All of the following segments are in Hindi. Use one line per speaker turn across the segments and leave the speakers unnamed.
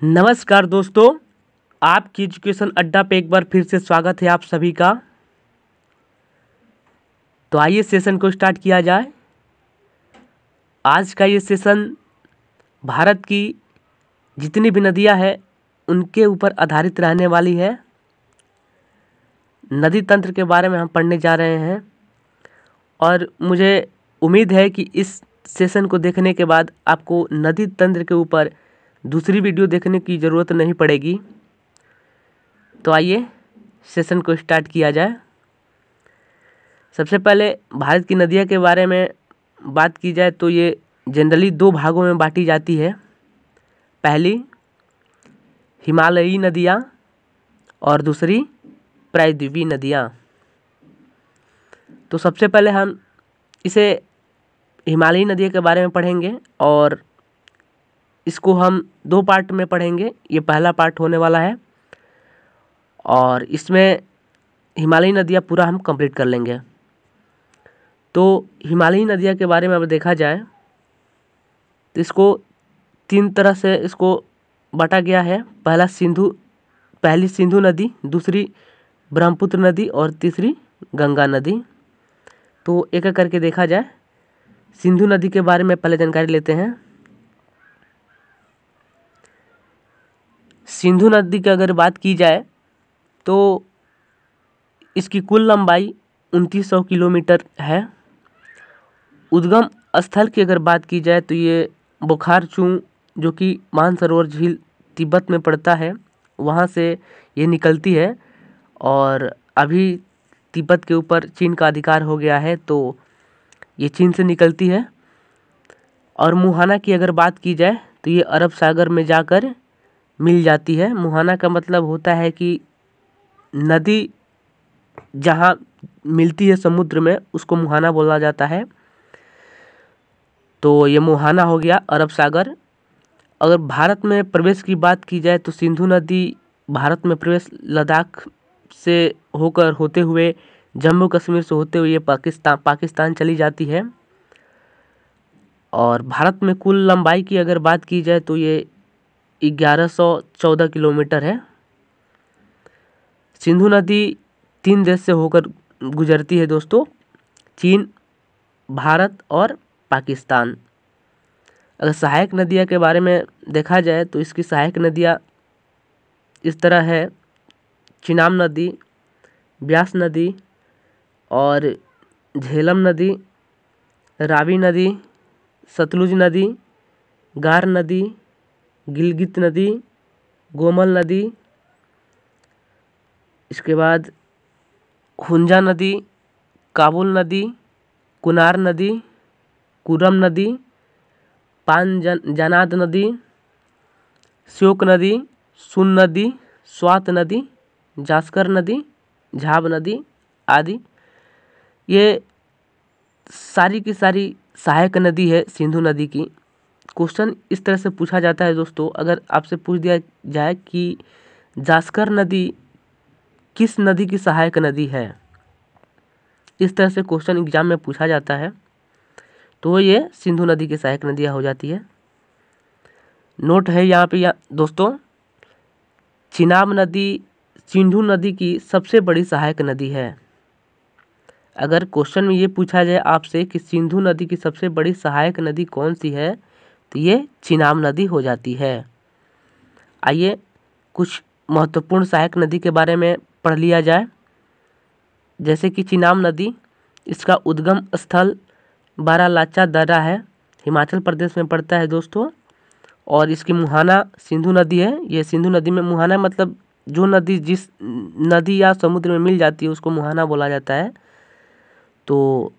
नमस्कार दोस्तों, आपकी एजुकेशन अड्डा पे एक बार फिर से स्वागत है आप सभी का। तो आइए सेशन को स्टार्ट किया जाए। आज का ये सेशन भारत की जितनी भी नदियां हैं उनके ऊपर आधारित रहने वाली है। नदी तंत्र के बारे में हम पढ़ने जा रहे हैं और मुझे उम्मीद है कि इस सेशन को देखने के बाद आपको नदी तंत्र के ऊपर दूसरी वीडियो देखने की ज़रूरत नहीं पड़ेगी। तो आइए सेशन को स्टार्ट किया जाए। सबसे पहले भारत की नदियाँ के बारे में बात की जाए तो ये जनरली दो भागों में बांटी जाती है। पहली हिमालयी नदियाँ और दूसरी प्रायद्वीपीय नदियाँ। तो सबसे पहले हम इसे हिमालयी नदियों के बारे में पढ़ेंगे और इसको हम दो पार्ट में पढ़ेंगे। ये पहला पार्ट होने वाला है और इसमें हिमालयी नदियाँ पूरा हम कंप्लीट कर लेंगे। तो हिमालयी नदियाँ के बारे में अब देखा जाए तो इसको तीन तरह से इसको बांटा गया है। पहली सिंधु नदी, दूसरी ब्रह्मपुत्र नदी और तीसरी गंगा नदी। तो एक एक करके देखा जाए। सिंधु नदी के बारे में पहले जानकारी लेते हैं। सिंधु नदी की अगर बात की जाए तो इसकी कुल लंबाई 2900 किलोमीटर है। उद्गम स्थल की अगर बात की जाए तो ये बोखारचू जो कि मानसरोवर झील तिब्बत में पड़ता है, वहाँ से ये निकलती है और अभी तिब्बत के ऊपर चीन का अधिकार हो गया है तो ये चीन से निकलती है। और मुहाना की अगर बात की जाए तो ये अरब सागर में जाकर मिल जाती है। मुहाना का मतलब होता है कि नदी जहाँ मिलती है समुद्र में उसको मुहाना बोला जाता है। तो ये मुहाना हो गया अरब सागर। अगर भारत में प्रवेश की बात की जाए तो सिंधु नदी भारत में प्रवेश लद्दाख से होते हुए जम्मू कश्मीर से होते हुए ये पाकिस्तान चली जाती है। और भारत में कुल लंबाई की अगर बात की जाए तो ये 1114 किलोमीटर है। सिंधु नदी 3 देश से होकर गुजरती है दोस्तों, चीन, भारत और पाकिस्तान। अगर सहायक नदियाँ के बारे में देखा जाए तो इसकी सहायक नदियाँ इस तरह है: चिनाब नदी, ब्यास नदी और झेलम नदी, रावी नदी, सतलुज नदी, गार नदी, गिलगित नदी, गोमल नदी, इसके बाद हुंजा नदी, काबुल नदी, कुनार नदी, कुरम नदी, जनाद नदी, श्योक नदी, सुन नदी, स्वात नदी, जास्कर नदी, झाब नदी आदि। ये सारी की सारी सहायक नदी है सिंधु नदी की। क्वेश्चन इस तरह से पूछा जाता है दोस्तों, अगर आपसे पूछ दिया जाए कि जास्कर नदी किस नदी की सहायक नदी है, इस तरह से क्वेश्चन एग्जाम में पूछा जाता है तो ये सिंधु नदी की सहायक नदियाँ हो जाती है। नोट है यहाँ पे दोस्तों, चिनाब नदी सिंधु नदी की सबसे बड़ी सहायक नदी है। अगर क्वेश्चन में ये पूछा जाए आपसे कि सिंधु नदी की सबसे बड़ी सहायक नदी कौन सी है तो ये चिनाब नदी हो जाती है। आइए कुछ महत्वपूर्ण सहायक नदी के बारे में पढ़ लिया जाए। जैसे कि चिनाब नदी, इसका उद्गम स्थल बारालाचा दर्रा है, हिमाचल प्रदेश में पड़ता है दोस्तों। और इसकी मुहाना सिंधु नदी है। ये सिंधु नदी में मुहाना मतलब जो नदी जिस नदी या समुद्र में मिल जाती है उसको मुहाना बोला जाता है। तो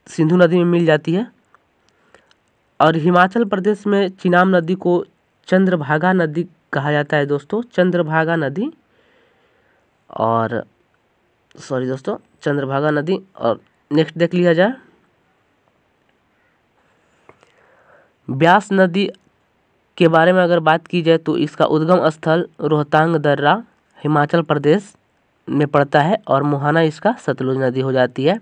सिंधु नदी में मिल जाती है। और हिमाचल प्रदेश में चिनाब नदी को चंद्रभागा नदी कहा जाता है दोस्तों, चंद्रभागा नदी। और सॉरी दोस्तों, चंद्रभागा नदी। और नेक्स्ट देख लिया जाए, ब्यास नदी के बारे में अगर बात की जाए तो इसका उद्गम स्थल रोहतांग दर्रा हिमाचल प्रदेश में पड़ता है और मुहाना इसका सतलुज नदी हो जाती है।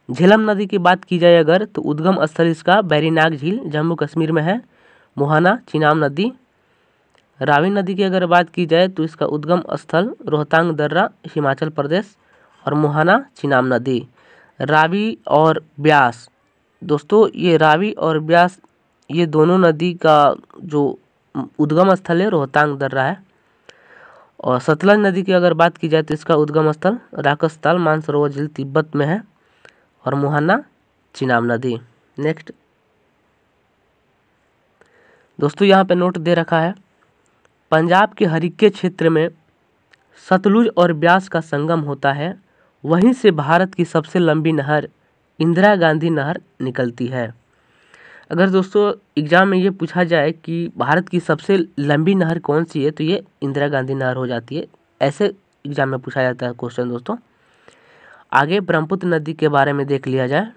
झेलम नदी की बात की जाए अगर तो उद्गम स्थल इसका बैरीनाग झील जम्मू कश्मीर में है। मुहाना चिनाब नदी रावी नदी की अगर बात की जाए तो इसका उद्गम स्थल रोहतांग दर्रा हिमाचल प्रदेश और मोहाना चिनाब नदी। रावी और ब्यास, दोस्तों ये रावी और ब्यास ये दोनों नदी का जो उद्गम स्थल है रोहतांग दर्रा है। और सतलज नदी की अगर बात की जाए तो इसका उद्गम स्थल राकसताल मानसरोवर झील तिब्बत में है और मोहाना चिनाब नदी। नेक्स्ट दोस्तों यहाँ पे नोट दे रखा है, पंजाब के हरिक्के क्षेत्र में सतलुज और ब्यास का संगम होता है, वहीं से भारत की सबसे लंबी नहर इंदिरा गांधी नहर निकलती है। अगर दोस्तों एग्जाम में ये पूछा जाए कि भारत की सबसे लंबी नहर कौन सी है तो ये इंदिरा गांधी नहर हो जाती है, ऐसे एग्जाम में पूछा जाता है क्वेश्चन दोस्तों। आगे ब्रह्मपुत्र नदी के बारे में देख लिया जाए।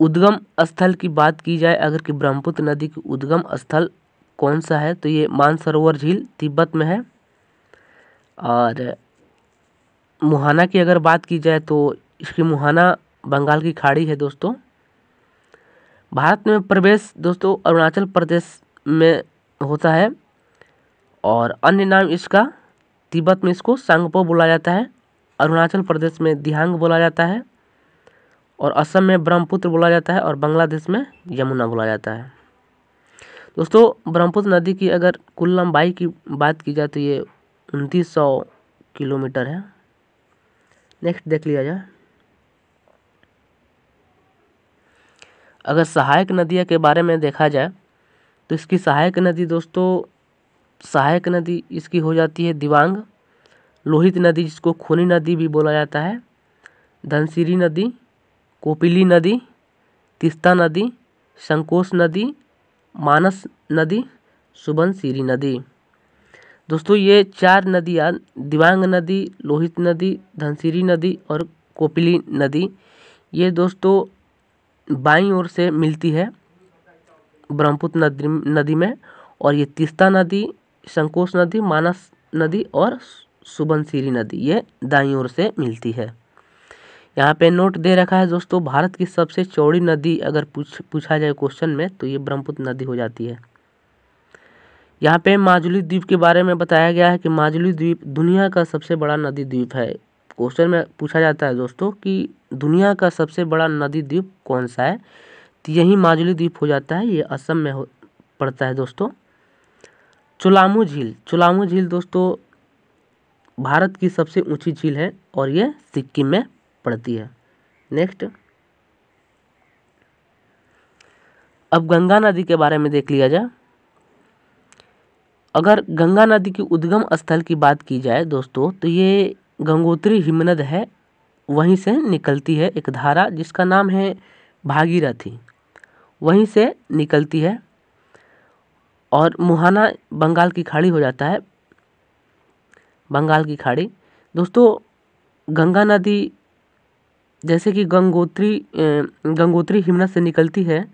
उद्गम स्थल की बात की जाए अगर कि ब्रह्मपुत्र नदी की उद्गम स्थल कौन सा है तो ये मानसरोवर झील तिब्बत में है। और मोहाना की अगर बात की जाए तो इसकी मोहाना बंगाल की खाड़ी है दोस्तों। भारत में प्रवेश दोस्तों अरुणाचल प्रदेश में होता है और अन्य नाम इसका तिब्बत में इसको सांगपो बोला जाता है, अरुणाचल प्रदेश में दिहांग बोला जाता है और असम में ब्रह्मपुत्र बोला जाता है और बांग्लादेश में यमुना बोला जाता है। दोस्तों ब्रह्मपुत्र नदी की अगर कुल लंबाई की बात की जाए तो ये 2900 किलोमीटर है। नेक्स्ट देख लिया जाए। अगर सहायक नदियों के बारे में देखा जाए तो इसकी सहायक नदी दोस्तों सहायक नदी इसकी हो जाती है दिबांग, लोहित नदी जिसको खूनी नदी भी बोला जाता है, धनसिरी नदी, कोपिली नदी, तीस्ता नदी, संकोश नदी, मानस नदी, सुबनसिरी नदी। दोस्तों ये 4 नदियाँ दिबांग नदी, लोहित नदी, धनसिरी नदी और कोपिली नदी ये दोस्तों बाईं ओर से मिलती है ब्रह्मपुत्र नदी में, और ये तीस्ता नदी, संकोश नदी, मानस नदी और सुबनसिरी नदी ये दाईं ओर से मिलती है। यहाँ पे नोट दे रखा है दोस्तों, भारत की सबसे चौड़ी नदी अगर पूछा जाए क्वेश्चन में तो ये ब्रह्मपुत्र नदी हो जाती है। यहाँ पे माजुली द्वीप के बारे में बताया गया है कि माजुली द्वीप दुनिया का सबसे बड़ा नदी द्वीप है। क्वेश्चन में पूछा जाता है दोस्तों कि दुनिया का सबसे बड़ा नदी द्वीप कौन सा है तो यही माजुली द्वीप हो जाता है, ये असम में पड़ता है दोस्तों। चुलामू झील दोस्तों भारत की सबसे ऊंची झील है और ये सिक्किम में पड़ती है। नेक्स्ट अब गंगा नदी के बारे में देख लिया जाए। अगर गंगा नदी की उद्गम स्थल की बात की जाए दोस्तों तो ये गंगोत्री हिमनद है, वहीं से निकलती है एक धारा जिसका नाम है भागीरथी, वहीं से निकलती है और मुहाना बंगाल की खाड़ी हो जाता है, बंगाल की खाड़ी। दोस्तों गंगा नदी जैसे कि गंगोत्री हिमनद से निकलती है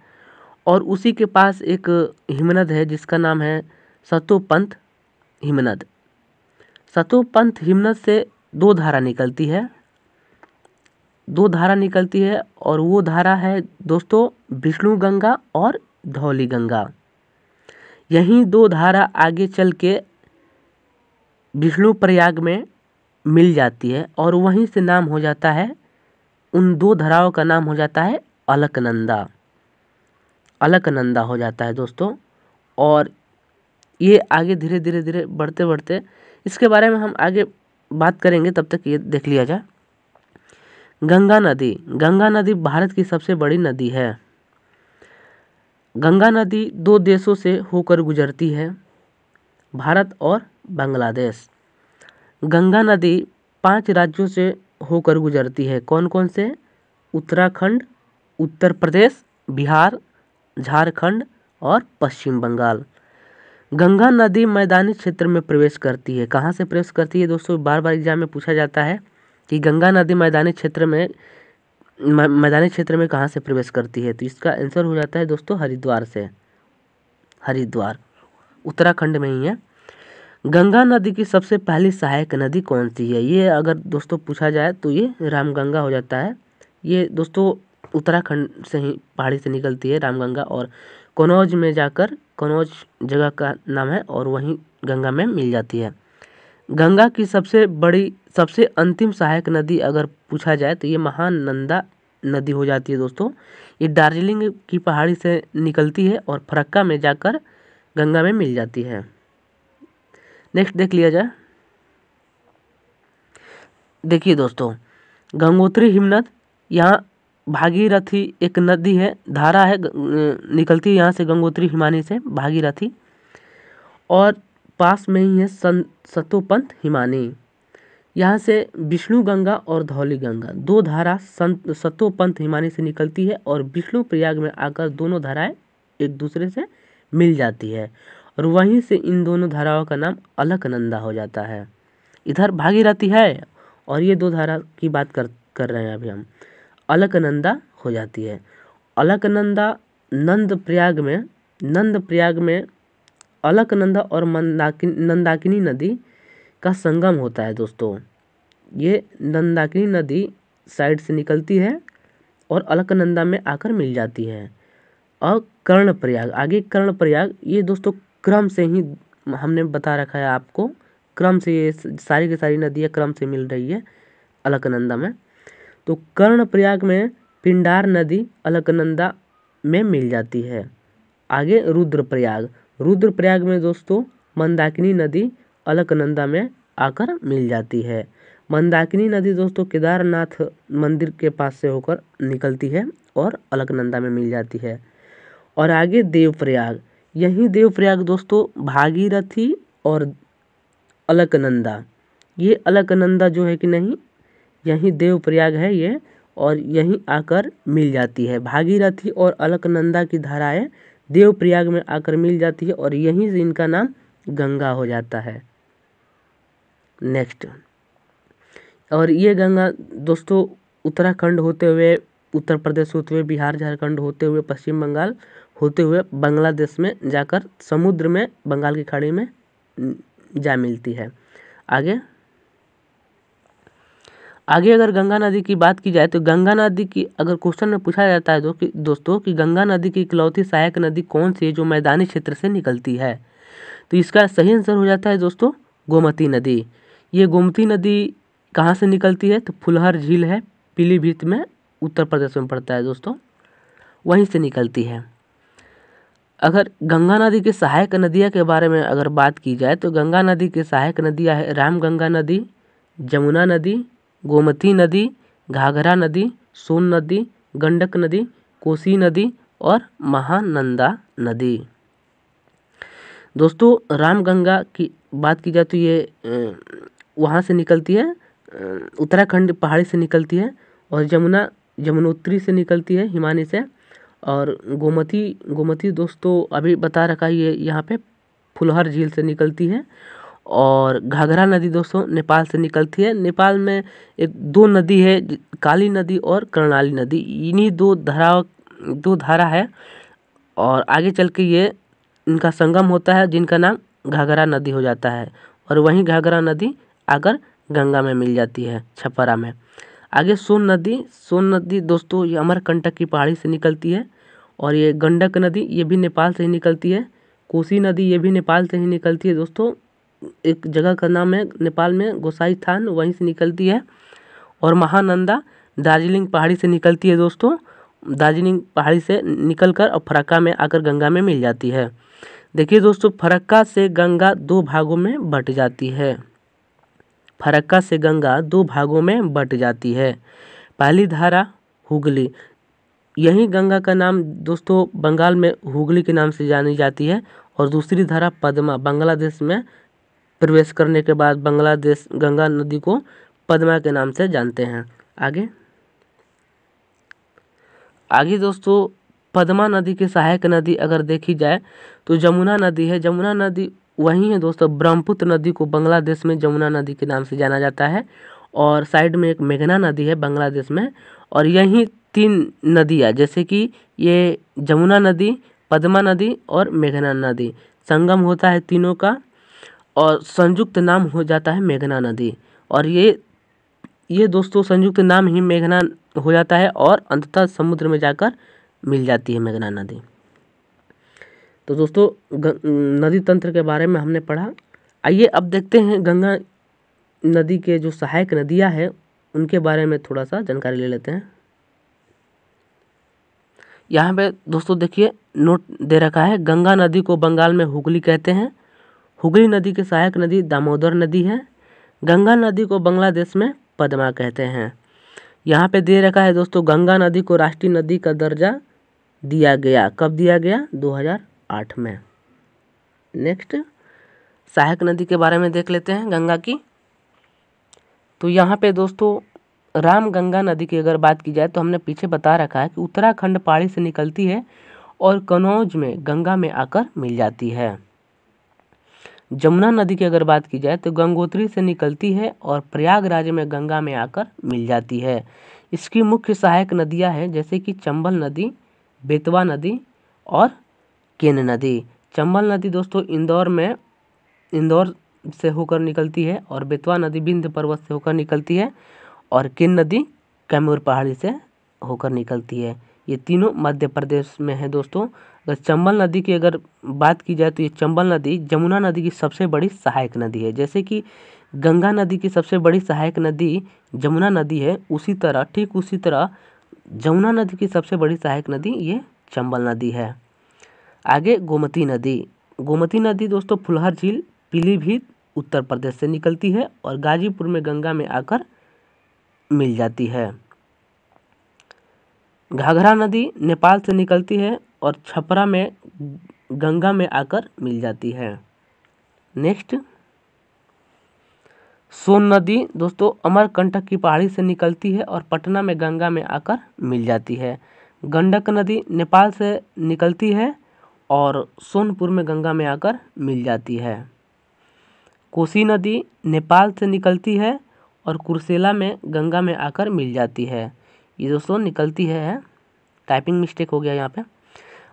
और उसी के पास एक हिमनद है जिसका नाम है सतोपंथ हिमनद। सतोपंथ हिमनद से 2 धारा निकलती है और वो धारा है दोस्तों विष्णु गंगा और धौली गंगा। यही 2 धारा आगे चल के विष्णु प्रयाग में मिल जाती है और वहीं से नाम हो जाता है, उन 2 धाराओं का नाम हो जाता है अलकनंदा हो जाता है दोस्तों। और ये आगे धीरे धीरे बढ़ते इसके बारे में हम आगे बात करेंगे, तब तक ये देख लिया जाए। गंगा नदी भारत की सबसे बड़ी नदी है। गंगा नदी 2 देशों से होकर गुजरती है, भारत और बांग्लादेश। गंगा नदी 5 राज्यों से होकर गुजरती है, कौन कौन से? उत्तराखंड, उत्तर प्रदेश, बिहार, झारखंड और पश्चिम बंगाल। गंगा नदी मैदानी क्षेत्र में प्रवेश करती है। कहाँ से प्रवेश करती है दोस्तों? बार बार एग्जाम में पूछा जाता है कि गंगा नदी मैदानी क्षेत्र में कहाँ से प्रवेश करती है, तो इसका आंसर हो जाता है दोस्तों हरिद्वार से। हरिद्वार उत्तराखंड में ही है। गंगा नदी की सबसे पहली सहायक नदी कौन सी है? ये अगर दोस्तों पूछा जाए तो ये रामगंगा हो जाता है। ये दोस्तों उत्तराखंड से ही पहाड़ी से निकलती है रामगंगा, और कनौज में जाकर, कनौज जगह का नाम है, और वहीं गंगा में मिल जाती है। गंगा की सबसे बड़ी, सबसे अंतिम सहायक नदी अगर पूछा जाए तो ये महानंदा नदी हो जाती है दोस्तों। ये दार्जिलिंग की पहाड़ी से निकलती है और फरक्का में जाकर गंगा में मिल जाती है। नेक्स्ट देख लिया जाए। देखिए दोस्तों, गंगोत्री हिमनद, यहाँ भागीरथी एक नदी है, धारा है, निकलती है यहाँ से गंगोत्री हिमानी से भागीरथी, और पास में ही है सतोपंथ हिमानी। यहाँ से विष्णु गंगा और धौली गंगा दो धारा सतोपंथ हिमानी से निकलती है और विष्णु प्रयाग में आकर दोनों धाराएं एक दूसरे से मिल जाती है, और वहीं से इन दोनों धाराओं का नाम अलकनंदा हो जाता है। इधर भागीरथी है और ये दो धारा की बात कर रहे हैं अभी हम, अलकनंदा हो जाती है। अलकनंदा नंद प्रयाग में अलकनंदा और नंदाकिनी नदी का संगम होता है दोस्तों। ये नंदाकिनी नदी साइड से निकलती है और अलकनंदा में आकर मिल जाती है। और कर्णप्रयाग, आगे कर्णप्रयाग, ये दोस्तों क्रम से ही हमने बता रखा है आपको, क्रम से ये सारी की सारी नदियाँ क्रम से मिल रही है अलकनंदा में। तो कर्णप्रयाग में पिंडार नदी अलकनंदा में मिल जाती है। आगे रुद्रप्रयाग में दोस्तों मंदाकिनी नदी अलकनंदा में आकर मिल जाती है। मंदाकिनी नदी दोस्तों केदारनाथ मंदिर के पास से होकर निकलती है और अलकनंदा में मिल जाती है। और आगे देवप्रयाग, यही देवप्रयाग दोस्तों भागीरथी और अलकनंदा, ये अलकनंदा जो है कि नहीं, यही देवप्रयाग है ये, और यहीं आकर मिल जाती है। भागीरथी और अलकनंदा की धाराएं देवप्रयाग में आकर मिल जाती है और यहीं से इनका नाम गंगा हो जाता है। नेक्स्ट, और ये गंगा दोस्तों उत्तराखंड होते हुए, उत्तर प्रदेश होते हुए, बिहार झारखंड होते हुए, पश्चिम बंगाल होते हुए बांग्लादेश में जाकर समुद्र में, बंगाल की खाड़ी में जा मिलती है। आगे अगर गंगा नदी की बात की जाए तो गंगा नदी की अगर क्वेश्चन में पूछा जाता है दोस्तों कि गंगा नदी की इकलौती सहायक नदी कौन सी है जो मैदानी क्षेत्र से निकलती है, तो इसका सही आंसर हो जाता है दोस्तों गोमती नदी। ये गोमती नदी कहाँ से निकलती है तो फुलहर झील है, पीलीभीत में, उत्तर प्रदेश में पड़ता है दोस्तों, वहीं से निकलती है। अगर गंगा नदी के सहायक नदियाँ के बारे में अगर बात की जाए तो गंगा नदी की सहायक नदियाँ है रामगंगा नदी, जमुना नदी, गोमती नदी, घाघरा नदी, सोन नदी, गंडक नदी, कोसी नदी और महानंदा नदी। दोस्तों रामगंगा की बात की जाए तो ये वहाँ से निकलती है, उत्तराखंड पहाड़ी से निकलती है, और जमुनोत्री से निकलती है हिमानी से, और गोमती दोस्तों अभी बता रखा है ये यहाँ पे फुलहर झील से निकलती है, और घाघरा नदी दोस्तों नेपाल से निकलती है। नेपाल में दो नदी है, काली नदी और कर्णाली नदी, इन्हीं दो धारा है, और आगे चल के ये इनका संगम होता है जिनका नाम घाघरा नदी हो जाता है, और वहीं घाघरा नदी आकर गंगा में मिल जाती है छपरा में। आगे सोन नदी दोस्तों ये अमरकंटक की पहाड़ी से निकलती है, और ये गंडक नदी ये भी नेपाल से ही निकलती है। कोसी नदी ये भी नेपाल से ही निकलती है दोस्तों, एक जगह का नाम है नेपाल में गोसाईथान, वहीं से निकलती है। और महानंदा दार्जिलिंग पहाड़ी से निकलती है दोस्तों, दार्जिलिंग पहाड़ी से निकलकर और फरक्का में आकर गंगा में मिल जाती है। देखिए दोस्तों फरक्का से गंगा दो भागों में बट जाती है, फरक्का से गंगा दो भागों में बट जाती है। पहली धारा हुगली, यही गंगा का नाम दोस्तों बंगाल में हुगली के नाम से जानी जाती है, और दूसरी धारा पद्मा, बांग्लादेश में प्रवेश करने के बाद बांग्लादेश गंगा नदी को पद्मा के नाम से जानते हैं। आगे दोस्तों पद्मा नदी की सहायक नदी अगर देखी जाए तो जमुना नदी है। जमुना नदी वही है दोस्तों, ब्रह्मपुत्र नदी को बांग्लादेश में जमुना नदी के नाम से जाना जाता है, और साइड में एक मेघना नदी है बांग्लादेश में, और यही तीन नदियाँ जैसे कि ये जमुना नदी, पद्मा नदी और मेघना नदी संगम होता है तीनों का, और संयुक्त नाम हो जाता है मेघना नदी, और ये दोस्तों संयुक्त नाम ही मेघना हो जाता है, और अंततः समुद्र में जाकर मिल जाती है मेघना नदी। तो दोस्तों नदी तंत्र के बारे में हमने पढ़ा। आइए अब देखते हैं गंगा नदी के जो सहायक नदियां हैं उनके बारे में थोड़ा सा जानकारी ले लेते हैं। यहाँ पे दोस्तों देखिए नोट दे रखा है, गंगा नदी को बंगाल में हुगली कहते हैं। हुगली नदी की सहायक नदी दामोदर नदी है। गंगा नदी को बांग्लादेश में पद्मा कहते हैं। यहाँ पे दे रखा है दोस्तों, गंगा नदी को राष्ट्रीय नदी का दर्जा दिया गया। कब दिया गया? 2008 में। नेक्स्ट सहायक नदी के बारे में देख लेते हैं गंगा की। तो यहाँ पे दोस्तों रामगंगा नदी की अगर बात की जाए तो हमने पीछे बता रखा है कि उत्तराखंड पहाड़ी से निकलती है और कनौज में गंगा में आकर मिल जाती है। जमुना नदी की अगर बात की जाए तो गंगोत्री से निकलती है और प्रयागराज में गंगा में आकर मिल जाती है। इसकी मुख्य सहायक नदियां हैं जैसे कि चंबल नदी, बेतवा नदी और केन नदी। चंबल नदी दोस्तों इंदौर से होकर निकलती है और बेतवा नदी विंध्य पर्वत से होकर निकलती है और केन नदी कैमूर पहाड़ी से होकर निकलती है। ये तीनों मध्य प्रदेश में है दोस्तों। अगर चंबल नदी की अगर बात की जाए तो ये चंबल नदी जमुना नदी की सबसे बड़ी सहायक नदी है। जैसे कि गंगा नदी की सबसे बड़ी सहायक नदी जमुना नदी है, ठीक उसी तरह जमुना नदी की सबसे बड़ी सहायक नदी ये चंबल नदी है। आगे गोमती नदी। गोमती नदी दोस्तों फुलहर झील, पीलीभीत उत्तर प्रदेश से निकलती है और गाजीपुर में गंगा में आकर मिल जाती है। घाघरा नदी नेपाल से निकलती है और छपरा में गंगा में आकर मिल जाती है। नेक्स्ट सोन नदी दोस्तों अमरकंटक की पहाड़ी से निकलती है और पटना में गंगा में आकर मिल जाती है। गंडक नदी नेपाल से निकलती है और सोनपुर में गंगा में आकर मिल जाती है। कोसी नदी नेपाल से निकलती है और कुर्सेला में गंगा में आकर मिल जाती है। ये दोस्तों निकलती है, टाइपिंग मिस्टेक हो गया यहाँ पे।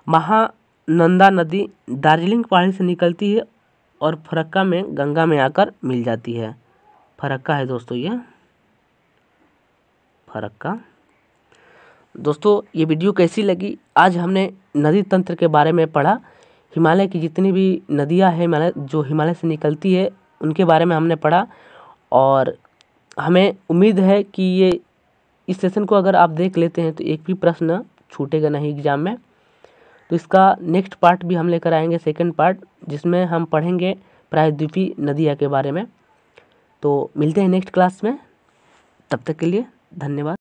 महानंदा नदी दार्जिलिंग पहाड़ी से निकलती है और फरक्का में गंगा में आकर मिल जाती है। फरक्का है दोस्तों ये फरक्का। दोस्तों ये वीडियो कैसी लगी? आज हमने नदी तंत्र के बारे में पढ़ा। हिमालय की जितनी भी नदियाँ हैं जो हिमालय से निकलती है उनके बारे में हमने पढ़ा और हमें उम्मीद है कि ये इस सेशन को अगर आप देख लेते हैं तो एक भी प्रश्न छूटेगा नहीं एग्जाम में। तो इसका नेक्स्ट पार्ट भी हम लेकर आएंगे, सेकंड पार्ट, जिसमें हम पढ़ेंगे प्रायद्वीपीय नदियाँ के बारे में। तो मिलते हैं नेक्स्ट क्लास में, तब तक के लिए धन्यवाद।